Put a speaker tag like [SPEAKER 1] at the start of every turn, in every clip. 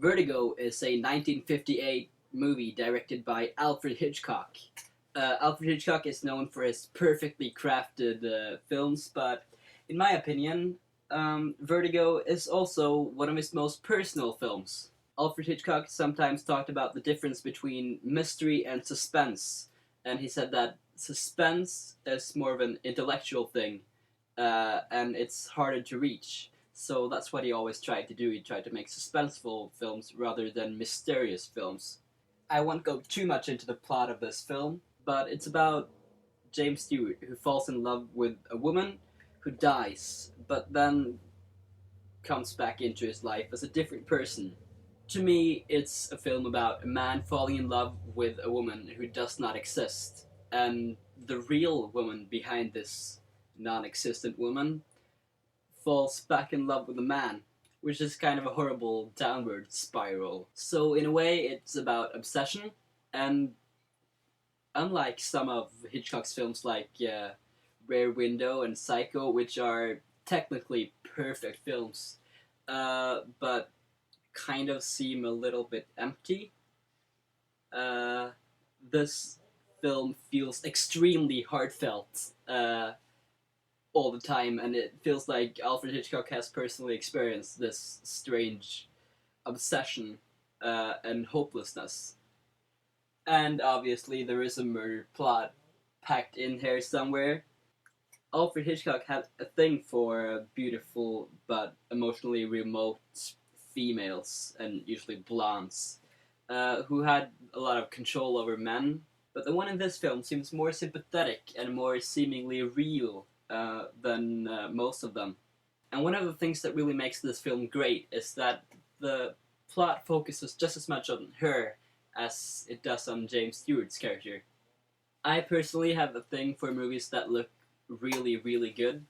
[SPEAKER 1] Vertigo is a 1958 movie directed by Alfred Hitchcock. Alfred Hitchcock is known for his perfectly crafted films, but in my opinion, Vertigo is also one of his most personal films. Alfred Hitchcock sometimes talked about the difference between mystery and suspense, and he said that suspense is more of an intellectual thing, and it's harder to reach. So that's what he always tried to do. He tried to make suspenseful films rather than mysterious films. I won't go too much into the plot of this film, but it's about James Stewart who falls in love with a woman who dies, but then comes back into his life as a different person. To me, it's a film about a man falling in love with a woman who does not exist, and the real woman behind this non existent woman falls back in love with a man, which is kind of a horrible downward spiral. So, in a way, it's about obsession, and unlike some of Hitchcock's films like Rear Window and Psycho, which are technically perfect films, but kind of seem a little bit empty, uh, this film feels extremely heartfelt all the time, and it feels like Alfred Hitchcock has personally experienced this strange obsession and hopelessness. And obviously, there is a murder plot packed in here somewhere. Alfred Hitchcock had a thing for beautiful but emotionally remote females, and usually blondes, who had a lot of control over men. But the one in this film seems more sympathetic and more seemingly real than most of them. And one of the things that really makes this film great is that the plot focuses just as much on her as it does on James Stewart's character. I personally have a thing for movies that look really, really good,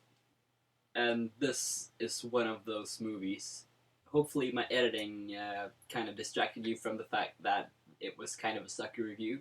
[SPEAKER 1] and this is one of those movies. Hopefully, my editing kind of distracted you from the fact that it was kind of a sucky review.